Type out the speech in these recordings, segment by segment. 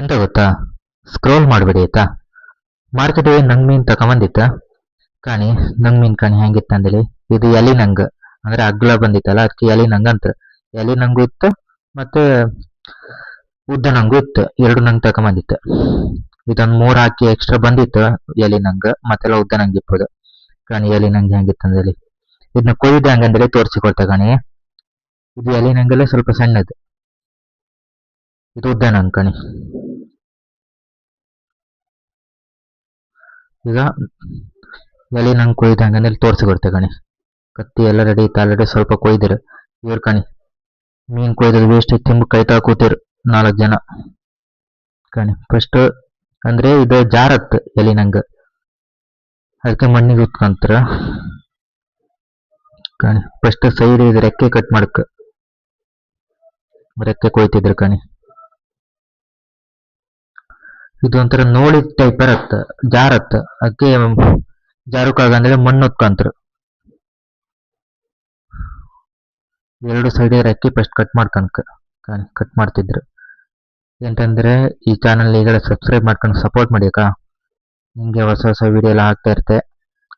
ಎಂತ ಗೊತ್ತಾ, ಸ್ಕ್ರೋಲ್ ಮಾಡಬೇಡಿ ಆಯ್ತಾ. ಮಾರ್ಕೆಟಿಗೆ ನಂಗ್ ಮೀನ್ ತಗೊಂಬಂದಿತ್ತ ಕಾಣಿ. ನಂಗ್ ಮೀನ್ ಕಾಣಿ ಹೆಂಗಿತ್ತ ಅಂದೇಳಿ, ಇದು ಎಲಿ ನಂಗ್ ಅಂದ್ರೆ ಅಗ್ಲ ಬಂದಿತ್ತಲ್ಲ ಅದಕ್ಕೆ ಎಲಿ ನಂಗ್ ಅಂತ. ಎಲಿ ನಂಗು ಇತ್ತು ಮತ್ತೆ ಉದ್ದ ನಂಗು ಇತ್ತು, ಎರಡು ನಂಗ್ ತಗೊಂಬಂದಿತ್ತ. ಇದೊಂದ್ 3 ಹಾಕಿ ಎಕ್ಸ್ಟ್ರಾ ಬಂದಿತ್ತು ಎಲಿ ನಂಗ್, ಮತ್ತೆಲ್ಲ ಉದ್ದ ನಂಗ್ ಇಪ್ಪದು ಕಾಣಿ. ಎಲಿ ನಂಗ್ ಹೆಂಗಿತ್ತು ಅಂದೇಳಿ ಇದನ್ನ ಕೊಯ್ದು ಹಂಗಂದೇಳಿ ತೋರಿಸಿಕೊಡ್ತಾ ಕಾಣಿ. ಇದು ಎಲಿ ನಂಗಲ್ಲೇ ಸ್ವಲ್ಪ ಸಣ್ಣದು, ಇದು ಉದ್ದ ನಂಗ್ ಕಾಣಿ. ಈಗ ಎಲಿ ನಂಗೆ ಕೊಯ್ದು ಹಂಗಂದ್ರೆ ತೋರಿಸಿಕೊಡ್ತೆ ಕಣಿ. ಕತ್ತಿ ಎಲ್ಲ ರೆಡಿ ಇತ್ತು ಆಲ್ರೆಡಿ, ಸ್ವಲ್ಪ ಕೊಯ್ದಿರು. ಇವ್ರು ಕಣಿ ಮೀನ್ ಕೊಯ್ದು ವೇಸ್ಟ್ ತಿಂಬ ಕೈತಾ ಕೂತಿರು 4 ಜನ ಕಣಿ. ಫಸ್ಟ್ ಅಂದ್ರೆ ಇದು ಜಾರತ್ ಎಲಿ ನಂಗೆ, ಅದಕ್ಕೆ ಮಣ್ಣಿಗೆ ಉತ್ಕೊಂತರ ಕಣಿ. ಫಸ್ಟ್ ಸೈಡ್ ಇದು ರೆಕ್ಕೆ ಕಟ್ ಮಾಡಕ್ ರೆಕ್ಕೆ ಕೊಯ್ತಿದ್ರು ಕಣಿ. ಇದು ಒಂಥರ ನೋಡಿ ಟೈಪ್ ಇರತ್ತ, ಜಾರತ್. ಅದಕ್ಕೆ ಜಾರುಕಾಗಂದ್ರೆ ಮಣ್ಣು ಹೊತ್ಕೊಂತಾರೆ. ಎರಡು ಸೈಡ್ ರೆಕ್ಕೆ ಫಸ್ಟ್ ಕಟ್ ಮಾಡ್ಕಂಕ ಕಟ್ ಮಾಡ್ತಿದ್ರು. ಎಂತಂದ್ರೆ ಈ ಚಾನಲ್ ಈಗಲೇ ಸಬ್ಸ್ಕ್ರೈಬ್ ಮಾಡ್ಕೊಂಡು ಸಪೋರ್ಟ್ ಮಾಡಿ ಅಕ್ಕ. ನಿಮ್ಗೆ ಹೊಸ ಹೊಸ ವಿಡಿಯೋ ಎಲ್ಲ ಹಾಕ್ತಾ ಇರ್ತೆ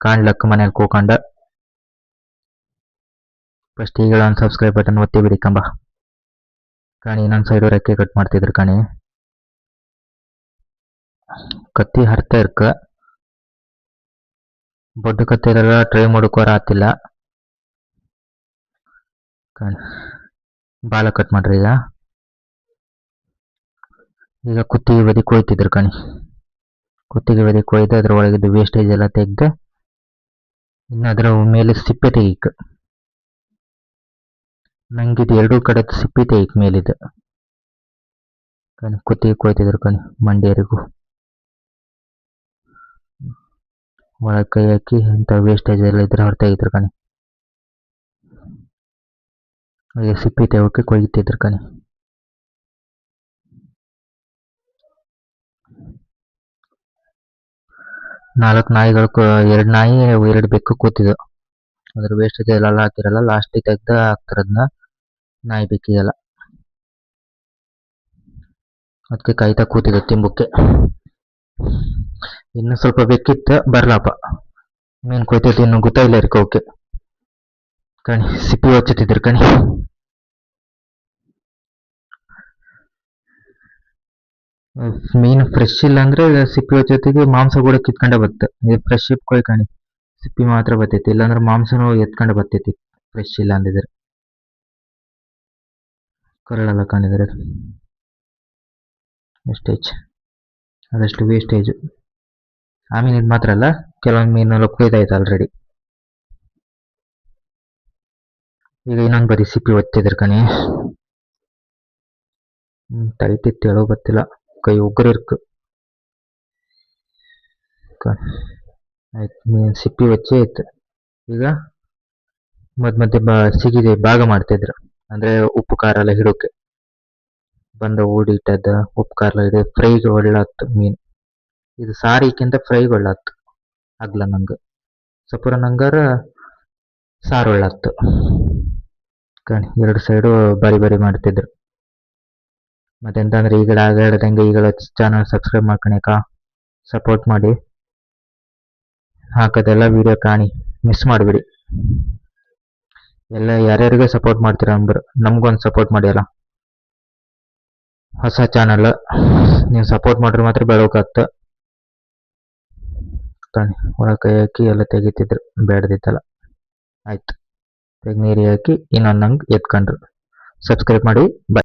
ಕಾಣ್ಲಕ್ಕ ಮನೇಲಿ ಕೂಕೊಂಡ. ಫಸ್ಟ್ ಈಗಲೇ ಒಂದು ಸಬ್ಸ್ಕ್ರೈಬ್ ಬಟನ್ ಒತ್ತಿ ಬಿಡಿ ಕಂಬ ಕಾಣಿ. ಇನ್ನೊಂದು ಸೈಡು ರೆಕ್ಕೆ ಕಟ್ ಮಾಡ್ತಿದ್ರು ಕಾಣಿ. ಕತ್ತಿ ಹರ್ತಾ ಇರ್ಕ ಬೊಡ್ಡ ಕತ್ತಿರೆಲ್ಲ ಟ್ರೈ ಮಾಡೋಕೋರ ಆತಿಲ್ಲ ಕಾಣಿ. ಬಾಲ ಕಟ್ ಮಾಡ್ರಿ. ಈಗ ಕುತ್ತಿಗೆ ಬದಿ ಕೊಯ್ತಿದ್ರು ಕಣಿ. ಕುತ್ತಿಗೆ ಬದಿ ಕೊಯ್ದು ಅದ್ರ ಒಳಗಿದ್ದು ವೇಸ್ಟೇಜ್ ಎಲ್ಲ ತೆಗ್ದು ಇನ್ನು ಅದರ ಮೇಲೆ ಸಿಪ್ಪೆ ತೆಗೀಕ್. ನಂಗಿದು ಎರಡೂ ಕಡೆ ಸಿಪ್ಪೆ ತೆಗೀಕ್ ಮೇಲಿದ್ದು ಕಣಿ. ಕುತ್ತಿಗೆ ಕೊಯ್ತಿದ್ರು ಕಣಿ ಮಂಡಿಯರಿಗೂ. ಒಳಗೆ ಕೈ ಹಾಕಿ ಇಂಥ ವೇಸ್ಟೇಜ್ ಎಲ್ಲ ಇದ್ರೆ ಹೊರತೆಗಿದ್ರು ಕಣಿ. ಹಾಗೆ ಸಿಪ್ಪೆ ತೆಗೋಕೆ ಕೊಯ್ತಿದ್ರು ಕಣಿ. ನಾಲ್ಕು ನಾಯಿಗಳು, 2 ನಾಯಿ 2 ಬೆಕ್ಕು ಕೂತಿದ್ದು. ಅದ್ರ ವೇಸ್ಟೇಜ್ ಎಲ್ಲ ಹಾಕಿರಲ್ಲ, ಲಾಸ್ಟಿಗೆ ತೆಗ್ದು ಹಾಕ್ತಾರದನ್ನ ನಾಯಿ ಬೆಕ್ಕಿಗೆಲ್ಲ. ಅದಕ್ಕೆ ಕಾಯ್ತಾ ಕೂತಿದ್ದು ತಿಂಬುಕ್ಕೆ. ಇನ್ನು ಸ್ವಲ್ಪ ಬೆಕ್ಕಿತ್ತು ಬರ್ಲಪ್ಪ, ಮೀನ್ ಕೊಯ್ತೈತಿ ಇನ್ನು ಗೊತ್ತಾಯಿಲ್ಲ ಇರ್ಕೋಕೆ ಕಣಿ. ಸಿಪ್ಪಿ ಹೊಚ್ಚುತ್ತಿದ್ರು ಕಣಿ. ಮೀನು ಫ್ರೆಶ್ ಇಲ್ಲ ಅಂದ್ರೆ ಸಿಪ್ಪಿ ಹೊಚ್ಚೊತ್ತಿಗೆ ಮಾಂಸ ಕೂಡ ಕಿತ್ಕೊಂಡೆ ಬತ್ತೆ. ಇದು ಫ್ರೆಶ್ ಇಟ್ಕೊಯ್ ಕಣಿ, ಸಿಪ್ಪಿ ಮಾತ್ರ ಬರ್ತೈತಿ. ಇಲ್ಲಾಂದ್ರೆ ಮಾಂಸನೂ ಎತ್ಕೊಂಡೆ ಬರ್ತೈತಿ ಫ್ರೆಶ್ ಇಲ್ಲ ಅಂದಿದ್ರೆ. ಕರಳೆಲ್ಲ ಕಾಣಿದ್ರೆ ವೇಸ್ಟೇಜ್, ಅದಷ್ಟು ವೇಸ್ಟೇಜ್. ಆ ಮೀನಿದ್ ಮಾತ್ರ ಅಲ್ಲ, ಕೆಲವೊಂದು ಮೀನೆಲ್ಲ ಕೊಯ್ದಾಯ್ತು ಆಲ್ರೆಡಿ. ಈಗ ಇನ್ನೊಂದು ಬದಿ ಸಿಪ್ಪಿ ಒತ್ತಿದ್ರು ಕಣಿ. ತೈತಿತ್ತು ಹೇಳೋ ಗೊತ್ತಿಲ್ಲ, ಕೈ ಉಗ್ರ ಇರ್ಕು ಆಯ್ತು. ಮೀನ್ ಸಿಪ್ಪಿ ಒಚ್ಚಿ ಆಯ್ತು. ಈಗ ಮಧ್ಯೆ ಸಿಗಿದೆ ಭಾಗ ಮಾಡ್ತಿದ್ರು, ಅಂದ್ರೆ ಉಪ್ಪು ಖಾರ ಎಲ್ಲ ಹಿಡೋಕೆ ಬಂದ ಓಡಿ ಇಟ್ಟದ ಉಪ್ಪು ಖಾರ ಎಲ್ಲ ಇದೆ. ಫ್ರೈಗೆ ಒಳ್ಳಾತ್ತು ಮೀನು. ಇದು ಸಾರಿಕ್ಕಿಂತ ಫ್ರೈಗೆ ಒಳ್ಳಾತ್ತು ಆಗ್ಲ ನಂಗೆ. ಸಪುರ ನಂಗಾರ ಸಾರು ಒಳ್ಳಾತ್ತು ಕಣಿ. ಎರಡು ಸೈಡು ಬಾರಿ ಬಾರಿ ಮಾಡ್ತಿದ್ರು. ಮತ್ತೆಂತಂದ್ರೆ ಈಗಡೆ ಆಗಡ್ದಂಗೆ ಈಗಡೆ ಚಾನಲ್ ಸಬ್ಸ್ಕ್ರೈಬ್ ಮಾಡ್ಕೊಳಕ ಸಪೋರ್ಟ್ ಮಾಡಿ. ಹಾಕೋದೆಲ್ಲ ವಿಡಿಯೋ ಕಾಣಿ, ಮಿಸ್ ಮಾಡಿಬಿಡಿ. ಎಲ್ಲ ಯಾರ್ಯಾರಿಗೆ ಸಪೋರ್ಟ್ ಮಾಡ್ತೀರಾ ಅಂಬರು ನಮ್ಗೊಂದು ಸಪೋರ್ಟ್ ಮಾಡಿ ಅಲ್ಲ. ಹೊಸ ಚಾನಲ್ ನೀವು ಸಪೋರ್ಟ್ ಮಾಡ್ರೆ ಮಾತ್ರ ಬೆಳಕಾಗ್ತ ಕಾಣಿ. ಒಳಗೆ ಕೈ ಹಾಕಿ ಎಲ್ಲ ತೆಗಿತಿದ್ರು ಬೇಡದಿತ್ತಲ್ಲ. ಆಯ್ತು, ತೆಗ್ ನೀರು ಹಾಕಿ ಇನ್ನೊಂದು ನಂಗೆ ಎತ್ಕೊಂಡ್ರು. ಸಬ್ಸ್ಕ್ರೈಬ್ ಮಾಡಿ. ಬಾಯ್.